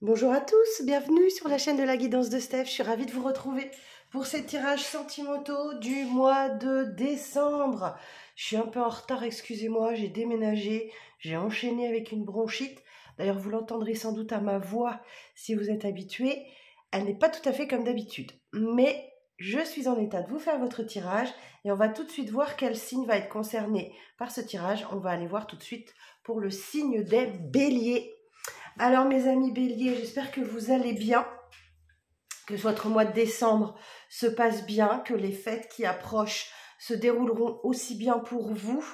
Bonjour à tous, bienvenue sur la chaîne de la guidance de Steph. Je suis ravie de vous retrouver pour ces tirages sentimentaux du mois de décembre. Je suis un peu en retard, excusez-moi, j'ai déménagé, j'ai enchaîné avec une bronchite. D'ailleurs, vous l'entendrez sans doute à ma voix si vous êtes habitués. Elle n'est pas tout à fait comme d'habitude, mais je suis en état de vous faire votre tirage et on va tout de suite voir quel signe va être concerné par ce tirage. On va aller voir tout de suite pour le signe des béliers. Alors mes amis béliers, j'espère que vous allez bien, que votre mois de décembre se passe bien, que les fêtes qui approchent se dérouleront aussi bien pour vous.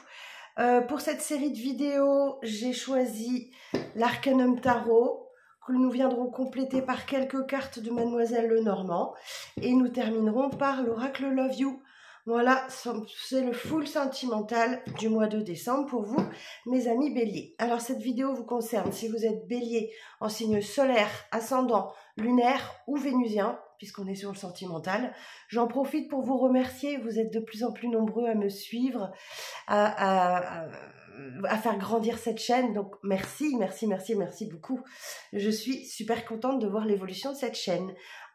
Pour cette série de vidéos, j'ai choisi l'Arcanum Tarot, que nous viendrons compléter par quelques cartes de Mademoiselle Lenormand. Et nous terminerons par l'Oracle Love You. Voilà, c'est le full sentimental du mois de décembre pour vous, mes amis béliers. Alors, cette vidéo vous concerne si vous êtes bélier en signe solaire, ascendant, lunaire ou vénusien, puisqu'on est sur le sentimental. J'en profite pour vous remercier. Vous êtes de plus en plus nombreux à me suivre, à faire grandir cette chaîne. Donc, merci beaucoup. Je suis super contente de voir l'évolution de cette chaîne.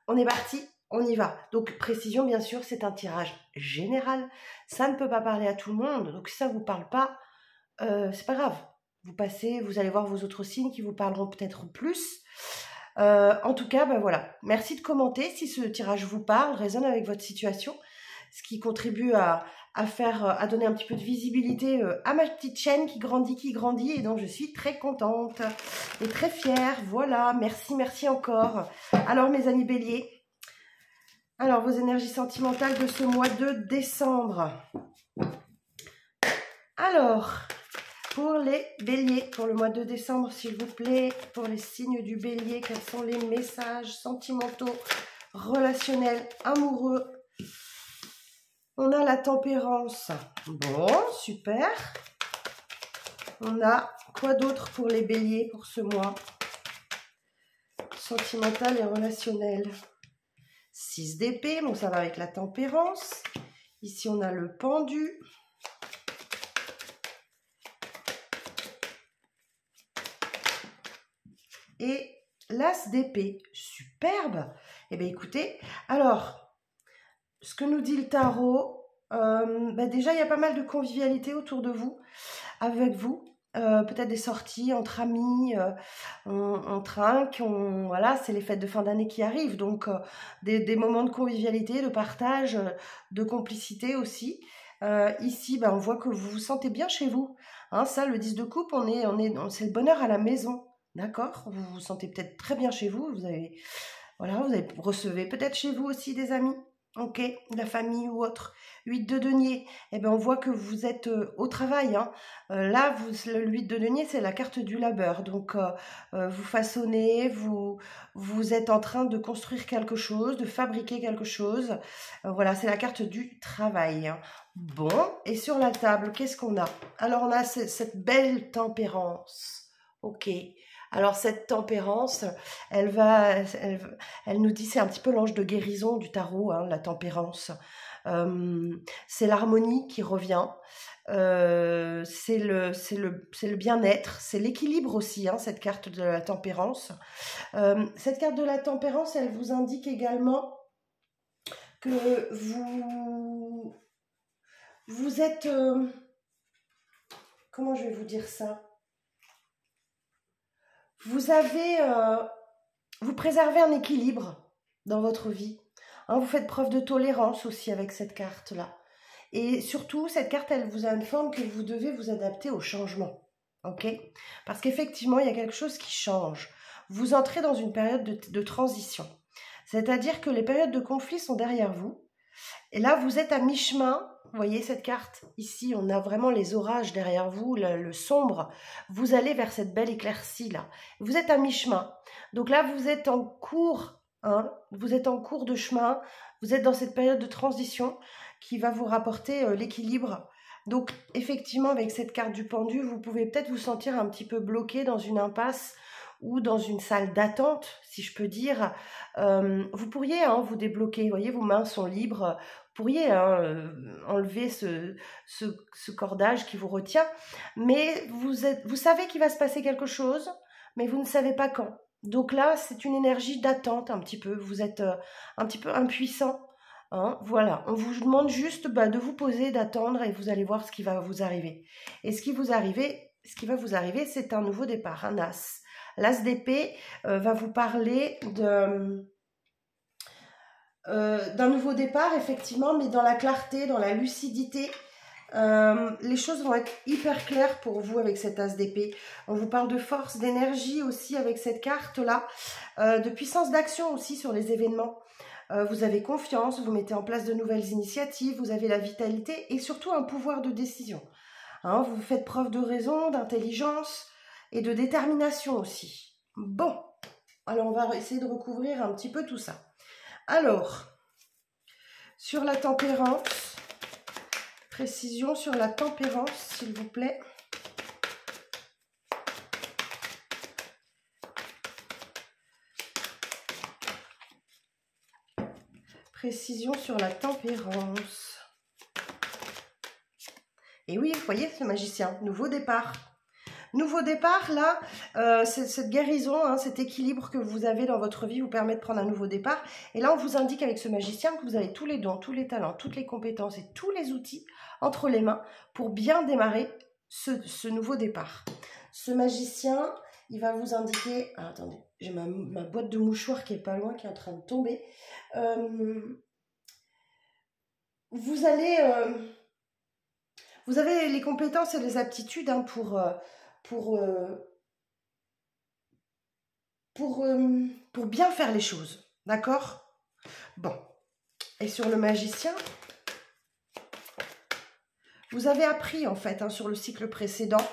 On est parti. On y va. Donc, précision, bien sûr, c'est un tirage général. Ça ne peut pas parler à tout le monde. Donc, si ça ne vous parle pas, c'est pas grave. Vous passez, vous allez voir vos autres signes qui vous parleront peut-être plus. En tout cas, ben voilà. Merci de commenter si ce tirage vous parle, résonne avec votre situation, ce qui contribue à donner un petit peu de visibilité à ma petite chaîne qui grandit et dont je suis très contente et très fière. Voilà, merci encore. Alors, mes amis béliers, alors, vos énergies sentimentales de ce mois de décembre. Alors, pour les béliers, pour le mois de décembre, s'il vous plaît, pour les signes du bélier, quels sont les messages sentimentaux, relationnels, amoureux? On a la tempérance. Bon, super. On a quoi d'autre pour les béliers pour ce mois? Sentimental et relationnel. 6 d'épée, bon ça va avec la tempérance. Ici on a le pendu. Et l'as d'épée, superbe. Eh bien écoutez, alors, ce que nous dit le tarot, déjà il y a pas mal de convivialité autour de vous, avec vous. Peut-être des sorties entre amis, on trinque, voilà, c'est les fêtes de fin d'année qui arrivent, donc des moments de convivialité, de partage, de complicité aussi. Ici, on voit que vous vous sentez bien chez vous. Hein, ça, le 10 de coupe, c'est le bonheur à la maison, d'accord? Vous vous sentez peut-être très bien chez vous, vous recevez peut-être chez vous aussi des amis. Ok, la famille ou autre. 8 de denier, eh bien on voit que vous êtes au travail. Hein. Là, le 8 de denier, c'est la carte du labeur. Donc, vous façonnez, vous êtes en train de construire quelque chose, de fabriquer quelque chose. Voilà, c'est la carte du travail. Hein. Bon, et sur la table, qu'est-ce qu'on a? Alors, on a cette belle tempérance. Ok. Alors cette tempérance, elle nous dit, c'est un petit peu l'ange de guérison du tarot, hein, la tempérance. C'est l'harmonie qui revient, c'est le bien-être, c'est l'équilibre aussi, hein, cette carte de la tempérance. Cette carte de la tempérance, elle vous indique également que vous êtes... comment je vais vous dire ça? Vous préservez un équilibre dans votre vie. Hein, vous faites preuve de tolérance aussi avec cette carte-là. Et surtout, cette carte, elle vous informe que vous devez vous adapter au changement. Ok? Parce qu'effectivement, il y a quelque chose qui change. Vous entrez dans une période de transition. C'est-à-dire que les périodes de conflit sont derrière vous. Et là, vous êtes à mi-chemin. Vous voyez cette carte? Ici, on a vraiment les orages derrière vous, le sombre. Vous allez vers cette belle éclaircie là. Vous êtes à mi-chemin. Donc là, vous êtes en cours, hein, vous êtes en cours de chemin. Vous êtes dans cette période de transition qui va vous rapporter l'équilibre. Donc, effectivement, avec cette carte du pendu, vous pouvez peut-être vous sentir un petit peu bloqué dans une impasse ou dans une salle d'attente, si je peux dire. Vous pourriez vous débloquer, vous voyez, vos mains sont libres, vous pourriez enlever ce cordage qui vous retient, mais vous savez qu'il va se passer quelque chose, mais vous ne savez pas quand. Donc là, c'est une énergie d'attente un petit peu. Vous êtes un petit peu impuissant. Hein, voilà, on vous demande juste de vous poser, d'attendre et vous allez voir ce qui va vous arriver. Et ce qui va vous arriver, c'est un nouveau départ, un as. L'as d'épée va vous parler d'un nouveau départ, effectivement, mais dans la clarté, dans la lucidité. Les choses vont être hyper claires pour vous avec cet as d'épée. On vous parle de force, d'énergie aussi avec cette carte-là, de puissance d'action aussi sur les événements. Vous avez confiance, vous mettez en place de nouvelles initiatives, vous avez la vitalité et surtout un pouvoir de décision. Hein, vous faites preuve de raison, d'intelligence et de détermination aussi. Bon, alors on va essayer de recouvrir un petit peu tout ça. Alors, sur la tempérance, précision sur la tempérance, s'il vous plaît. Précision sur la tempérance. Et oui, vous voyez, ce magicien, nouveau départ. Nouveau départ, là, cette guérison, hein, cet équilibre que vous avez dans votre vie vous permet de prendre un nouveau départ. Et là, on vous indique avec ce magicien que vous avez tous les dons, tous les talents, toutes les compétences et tous les outils entre les mains pour bien démarrer ce nouveau départ. Ce magicien, il va vous indiquer... Ah, attendez, j'ai ma boîte de mouchoirs qui est pas loin, qui est en train de tomber. Vous avez les compétences et les aptitudes hein, pour bien faire les choses, d'accord? Bon, et sur le magicien, vous avez appris en fait hein, sur le cycle précédent.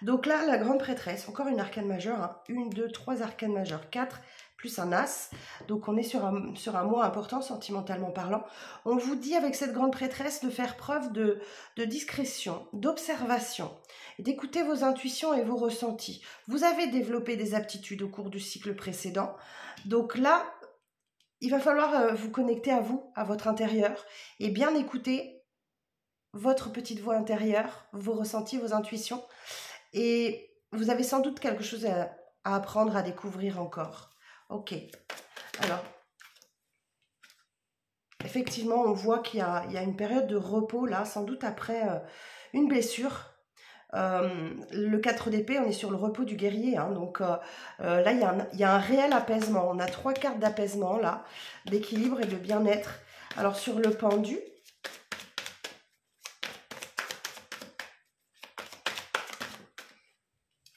Donc là, la grande prêtresse, encore une arcane majeure, hein, 1, 2, 3 arcanes majeures, 4, plus un as. Donc on est sur un mois important sentimentalement parlant. On vous dit avec cette grande prêtresse de faire preuve de discrétion, d'observation, d'écouter vos intuitions et vos ressentis. Vous avez développé des aptitudes au cours du cycle précédent. Donc là, il va falloir vous connecter à vous, à votre intérieur, et bien écouter votre petite voix intérieure, vos ressentis, vos intuitions. Et vous avez sans doute quelque chose à apprendre, à découvrir encore. Ok. Alors, effectivement, on voit qu'il y a une période de repos, là, sans doute après une blessure. Le 4 d'épée, on est sur le repos du guerrier. Hein, donc là, il y a un réel apaisement. On a 3 cartes d'apaisement, là, d'équilibre et de bien-être. Alors, sur le pendu,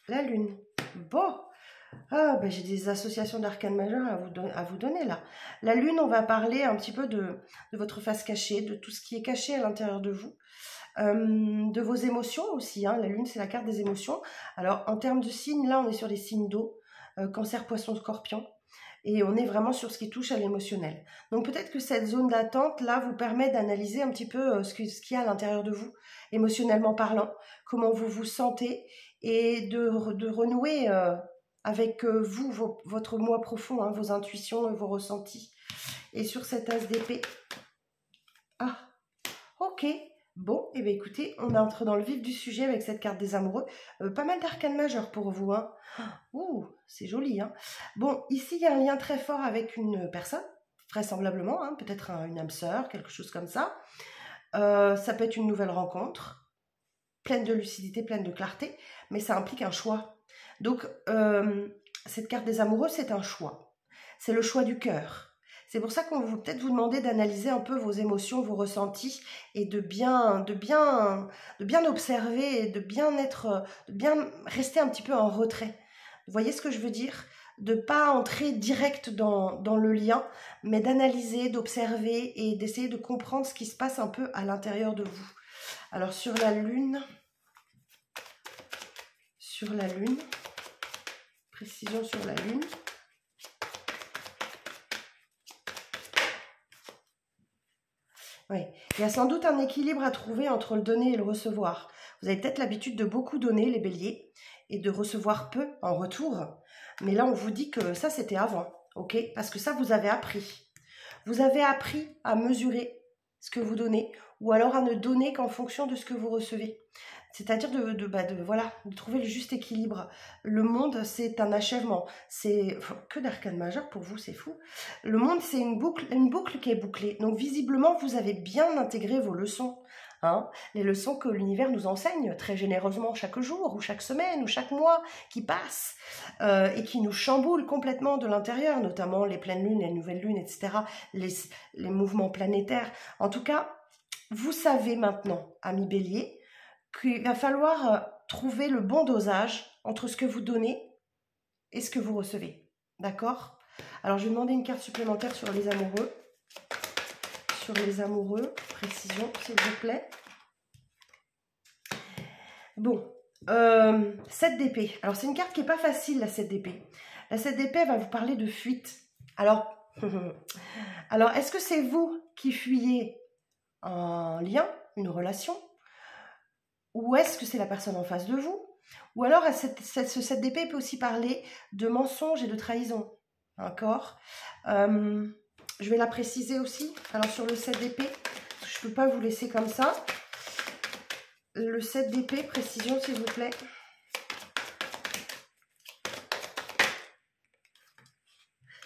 la lune. Bon. Ah, ben j'ai des associations d'arcanes majeures à vous donner là. La lune, on va parler un petit peu de votre face cachée, de tout ce qui est caché à l'intérieur de vous. De vos émotions aussi. Hein. La lune, c'est la carte des émotions. Alors, en termes de signes, là, on est sur les signes d'eau. Cancer, poisson, scorpion. Et on est vraiment sur ce qui touche à l'émotionnel. Donc, peut-être que cette zone d'attente, là, vous permet d'analyser un petit peu ce qu'il y a à l'intérieur de vous, émotionnellement parlant, comment vous vous sentez, et de renouer avec vous, votre moi profond, hein, vos intuitions, vos ressentis. Et sur cette as d'épée, ah, ok. Bon, et bien écoutez, on entre dans le vif du sujet avec cette carte des amoureux. Pas mal d'arcanes majeures pour vous. Hein. Ouh, c'est joli. Hein. Bon, ici, il y a un lien très fort avec une personne, vraisemblablement, hein, peut-être une âme sœur, quelque chose comme ça. Ça peut être une nouvelle rencontre, pleine de lucidité, pleine de clarté, mais ça implique un choix. Donc, cette carte des amoureux, c'est un choix. C'est le choix du cœur. C'est pour ça qu'on va peut-être vous demander d'analyser un peu vos émotions, vos ressentis et de bien observer et de bien rester un petit peu en retrait. Vous voyez ce que je veux dire? De ne pas entrer direct dans le lien, mais d'analyser, d'observer et d'essayer de comprendre ce qui se passe un peu à l'intérieur de vous. Alors sur la lune, précision sur la lune. Oui, il y a sans doute un équilibre à trouver entre le donner et le recevoir. Vous avez peut-être l'habitude de beaucoup donner, les béliers, et de recevoir peu en retour. Mais là, on vous dit que ça, c'était avant, ok? Parce que ça, vous avez appris. Vous avez appris à mesurer ce que vous donnez, ou alors à ne donner qu'en fonction de ce que vous recevez. c'est-à-dire voilà, de trouver le juste équilibre. Le monde, c'est un achèvement. C'est que d'arcane majeure pour vous, c'est fou. Le monde, c'est une boucle qui est bouclée. Donc visiblement, vous avez bien intégré vos leçons. Hein, les leçons que l'univers nous enseigne très généreusement chaque jour, ou chaque semaine, ou chaque mois qui passe, et qui nous chamboulent complètement de l'intérieur, notamment les pleines lunes, les nouvelles lunes, etc., les mouvements planétaires. En tout cas, vous savez maintenant, amis Bélier, qu'il va falloir trouver le bon dosage entre ce que vous donnez et ce que vous recevez. D'accord? Alors, je vais demander une carte supplémentaire sur les amoureux. Sur les amoureux, précision, s'il vous plaît. Bon, 7 d'épée. Alors, c'est une carte qui n'est pas facile, la 7 d'épée. La 7 d'épée, elle va vous parler de fuite. Alors est-ce que c'est vous qui fuyez un lien, une relation? Ou est-ce que c'est la personne en face de vous? Ou alors, ce 7 d'épée peut aussi parler de mensonge et de trahison. D'accord? Je vais la préciser aussi. Alors, sur le 7 d'épée, je ne peux pas vous laisser comme ça. Le 7 d'épée, précision, s'il vous plaît.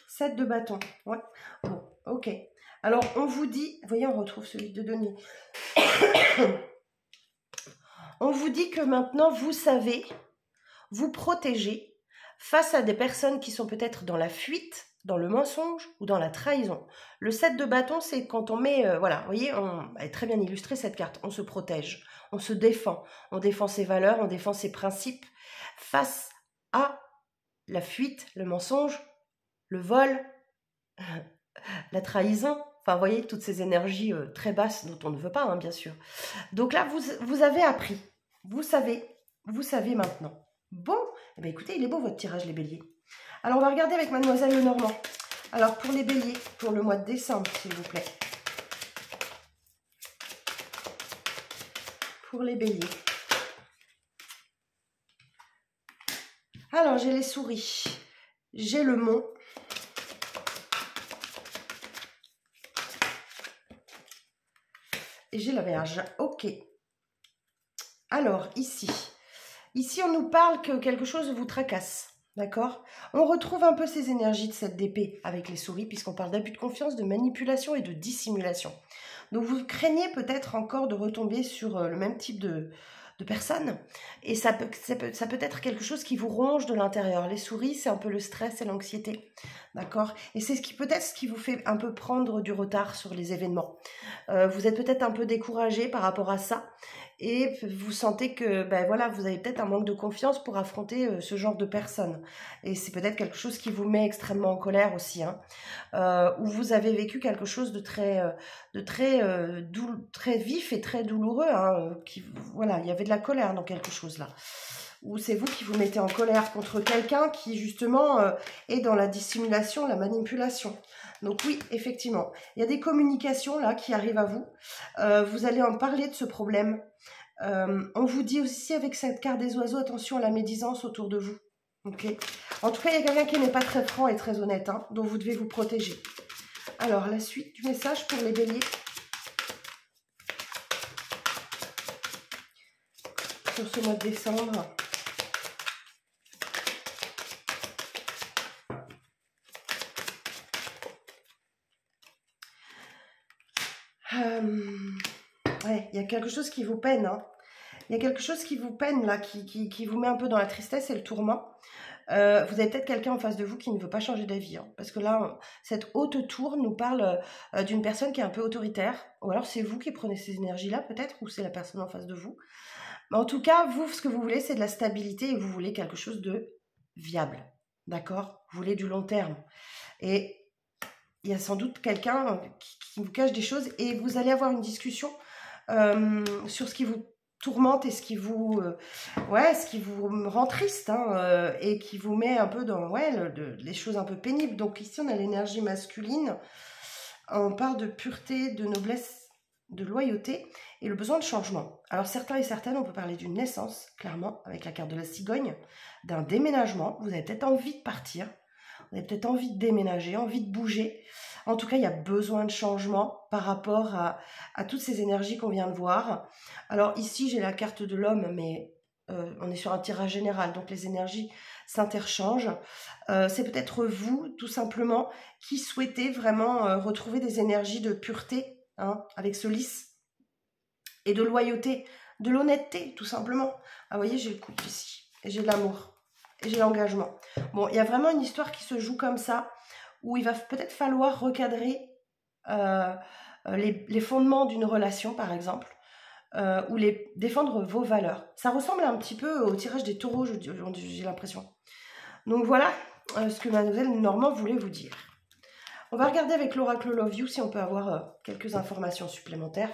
Sept de bâton. Ouais. Bon, ok. Alors, on vous dit... Vous voyez, on retrouve celui de denier. On vous dit que maintenant, vous savez vous protéger face à des personnes qui sont peut-être dans la fuite, dans le mensonge ou dans la trahison. Le 7 de bâton, c'est quand on met... voilà, vous voyez, elle est très bien illustrée cette carte. On se protège, on se défend. On défend ses valeurs, on défend ses principes face à la fuite, le mensonge, le vol, la trahison. Enfin, vous voyez, toutes ces énergies très basses dont on ne veut pas, hein, bien sûr. Donc là, vous avez appris. Vous savez maintenant. Bon, eh bien, écoutez, il est beau votre tirage, les béliers. Alors, on va regarder avec Mademoiselle Lenormand. Alors, pour les béliers, pour le mois de décembre, s'il vous plaît. Pour les béliers. Alors, j'ai les souris. J'ai le mont. Et j'ai la Vierge. Ok. Alors, ici, on nous parle que quelque chose vous tracasse. D'accord? On retrouve un peu ces énergies de cette d'épée avec les souris, puisqu'on parle d'abus de confiance, de manipulation et de dissimulation. Donc, vous craignez peut-être encore de retomber sur le même type de personne. Et ça peut être quelque chose qui vous ronge de l'intérieur. Les souris, c'est un peu le stress et l'anxiété. D'accord? Et c'est peut-être ce qui vous fait un peu prendre du retard sur les événements. Vous êtes peut-être un peu découragé par rapport à ça. Et vous sentez que ben voilà, vous avez peut-être un manque de confiance pour affronter ce genre de personnes. Et c'est peut-être quelque chose qui vous met extrêmement en colère aussi. Hein. Où vous avez vécu quelque chose de très vif et très douloureux. Hein, voilà, il y avait de la colère dans quelque chose là. Ou c'est vous qui vous mettez en colère contre quelqu'un qui justement est dans la dissimulation, la manipulation. Donc oui, effectivement, il y a des communications là qui arrivent à vous. Vous allez en parler de ce problème. On vous dit aussi avec cette carte des oiseaux, attention à la médisance autour de vous. Okay. En tout cas, il y a quelqu'un qui n'est pas très franc et très honnête, hein, dont vous devez vous protéger. Alors, la suite du message pour les béliers. Sur ce mois de décembre. Ouais, il y a quelque chose qui vous peine. Hein. Il y a quelque chose qui vous peine là, qui vous met un peu dans la tristesse et le tourment. Vous avez peut-être quelqu'un en face de vous qui ne veut pas changer d'avis. Hein, parce que là, cette haute tour nous parle d'une personne qui est un peu autoritaire. Ou alors c'est vous qui prenez ces énergies-là peut-être, ou c'est la personne en face de vous. Mais en tout cas, vous, ce que vous voulez, c'est de la stabilité et vous voulez quelque chose de viable. D'accord? Vous voulez du long terme. Et il y a sans doute quelqu'un qui vous cache des choses et vous allez avoir une discussion sur ce qui vous tourmente et ce qui vous rend triste hein, et qui vous met un peu dans les choses un peu pénibles. Donc ici, on a l'énergie masculine. On parle de pureté, de noblesse, de loyauté et le besoin de changement. Alors certains et certaines, on peut parler d'une naissance, clairement, avec la carte de la cigogne, d'un déménagement. Vous avez peut-être envie de partir. Vous avez peut-être envie de déménager, envie de bouger. En tout cas, il y a besoin de changement par rapport à toutes ces énergies qu'on vient de voir. Alors ici, j'ai la carte de l'homme, mais on est sur un tirage général, donc les énergies s'interchangent. C'est peut-être vous, tout simplement, qui souhaitez vraiment retrouver des énergies de pureté, hein, avec ce lys, et de loyauté, de l'honnêteté, tout simplement. Ah, vous voyez, j'ai le couple ici, et j'ai de l'amour, et j'ai l'engagement. Bon, il y a vraiment une histoire qui se joue comme ça, où il va peut-être falloir recadrer les fondements d'une relation, par exemple, ou défendre vos valeurs. Ça ressemble un petit peu au tirage des taureaux, j'ai l'impression. Donc voilà ce que Mademoiselle Normand voulait vous dire. On va regarder avec l'oracle Love You si on peut avoir quelques informations supplémentaires.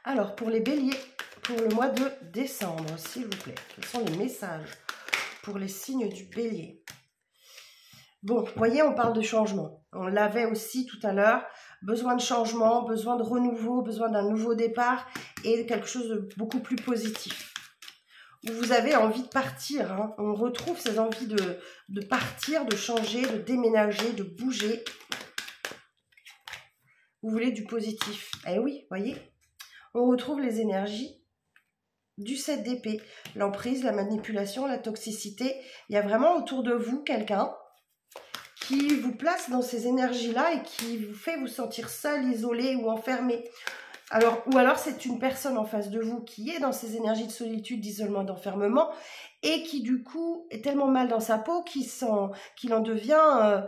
Alors, pour les béliers, pour le mois de décembre, s'il vous plaît, quels sont les messages pour les signes du bélier? Bon, vous voyez, on parle de changement. On l'avait aussi tout à l'heure. Besoin de changement, besoin de renouveau, besoin d'un nouveau départ et quelque chose de beaucoup plus positif. Vous avez envie de partir, hein. On retrouve ces envies de partir, de changer, de déménager, de bouger. Vous voulez du positif. Eh oui, voyez, on retrouve les énergies du 7 d'épée. L'emprise, la manipulation, la toxicité. Il y a vraiment autour de vous quelqu'un qui vous place dans ces énergies-là et qui vous fait vous sentir seul, isolé ou enfermé. Ou alors c'est une personne en face de vous qui est dans ces énergies de solitude, d'isolement, d'enfermement et qui du coup est tellement mal dans sa peau qu'il en devient,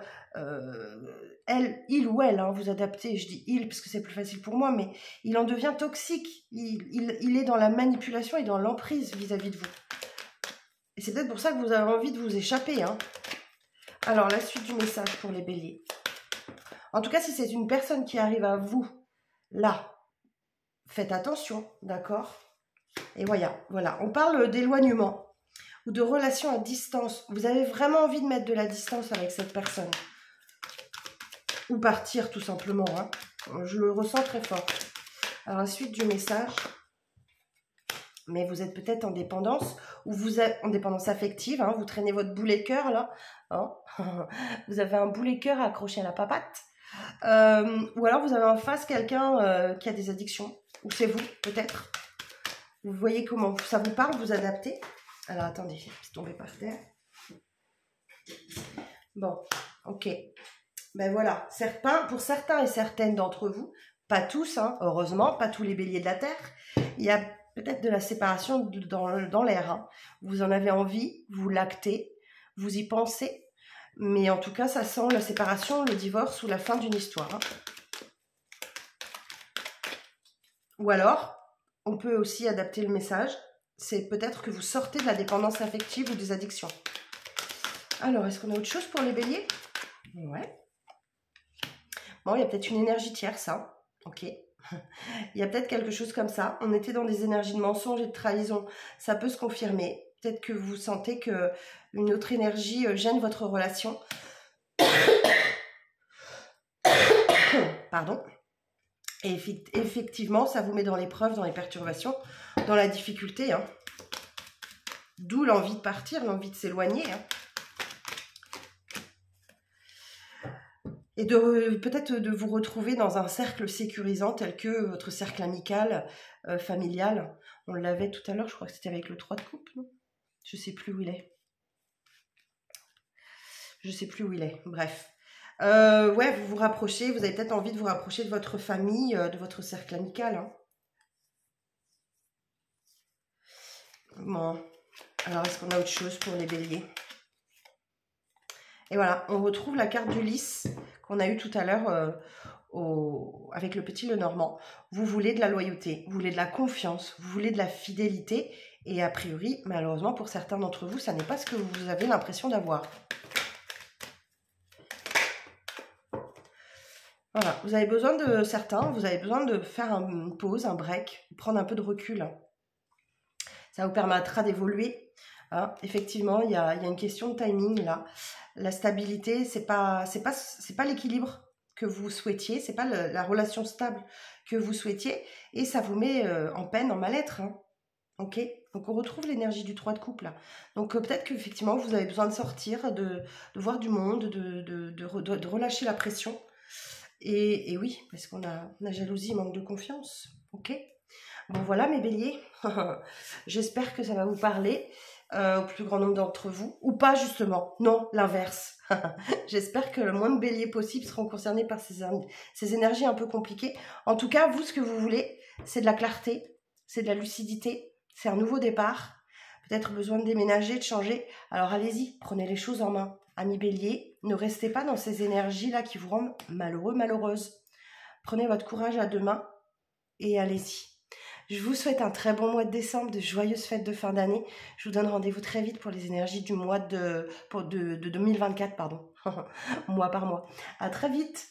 il ou elle, hein, vous adaptez, je dis il parce que c'est plus facile pour moi, mais il en devient toxique, il est dans la manipulation et dans l'emprise vis-à-vis de vous. Et c'est peut-être pour ça que vous avez envie de vous échapper, hein. Alors, la suite du message pour les béliers. En tout cas, si c'est une personne qui arrive à vous, là, faites attention, d'accord? Et voilà, on parle d'éloignement ou de relation à distance. Vous avez vraiment envie de mettre de la distance avec cette personne. Ou partir, tout simplement, hein. Je le ressens très fort. Alors, la suite du message. Mais vous êtes peut-être en dépendance, ou vous êtes en dépendance affective, hein, vous traînez votre boulet cœur, là. Hein. Vous avez un boulet cœur accroché à la papate. Ou alors vous avez en face quelqu'un qui a des addictions. Ou c'est vous, peut-être. Vous voyez comment ça vous parle, vous adaptez. Alors attendez, c'est tombé par terre. Bon, ok. Ben voilà, pour certains et certaines d'entre vous, pas tous, hein, heureusement, pas tous les béliers de la Terre, il y a peut-être de la séparation dans l'air. Hein. Vous en avez envie, vous l'actez, vous y pensez, mais en tout cas, ça sent la séparation, le divorce ou la fin d'une histoire. Hein. Ou alors, on peut aussi adapter le message, c'est peut-être que vous sortez de la dépendance affective ou des addictions. Alors, est-ce qu'on a autre chose pour les béliers? Ouais. Bon, il y a peut-être une énergie tierce, hein. Ok. Il y a peut-être quelque chose comme ça. On était dans des énergies de mensonge et de trahison. Ça peut se confirmer. Peut-être que vous sentez qu'une autre énergie gêne votre relation. Pardon. Et effectivement, ça vous met dans l'épreuve, dans les perturbations, dans la difficulté. Hein. D'où l'envie de partir, l'envie de s'éloigner. Hein. Et peut-être de vous retrouver dans un cercle sécurisant tel que votre cercle amical, familial. On l'avait tout à l'heure, je crois que c'était avec le 3 de coupe, non? Je ne sais plus où il est. Je ne sais plus où il est, bref. Ouais, vous vous rapprochez, vous avez peut-être envie de vous rapprocher de votre famille, de votre cercle amical. Hein. Bon, alors est-ce qu'on a autre chose pour les béliers? Et voilà, on retrouve la carte du lys qu'on a eu tout à l'heure avec le petit Lenormand. Vous voulez de la loyauté, vous voulez de la confiance, vous voulez de la fidélité. Et a priori, malheureusement, pour certains d'entre vous, ça n'est pas ce que vous avez l'impression d'avoir. Voilà, vous avez besoin de certains, vous avez besoin de faire une pause, un break, prendre un peu de recul. Ça vous permettra d'évoluer. Hein. Effectivement, il y a une question de timing là. La stabilité, c'est pas l'équilibre que vous souhaitiez, c'est pas la relation stable que vous souhaitiez, et ça vous met en peine, en mal-être. Hein. Ok. Donc on retrouve l'énergie du 3 de coupe là. Donc peut-être qu'effectivement vous avez besoin de sortir, de voir du monde, de relâcher la pression. Et oui, parce qu'on a jalousie, manque de confiance. Ok? Bon voilà mes béliers. J'espère que ça va vous parler au plus grand nombre d'entre vous. Ou pas justement. Non, l'inverse. J'espère que le moins de béliers possible seront concernés par ces énergies un peu compliquées. En tout cas, vous, ce que vous voulez, c'est de la clarté, c'est de la lucidité, c'est un nouveau départ. Peut-être besoin de déménager, de changer. Alors allez-y, prenez les choses en main. Amis béliers, ne restez pas dans ces énergies-là qui vous rendent malheureux, malheureuse. Prenez votre courage à deux mains et allez-y. Je vous souhaite un très bon mois de décembre, de joyeuses fêtes de fin d'année. Je vous donne rendez-vous très vite pour les énergies du mois de 2024, pardon. Mois par mois. À très vite.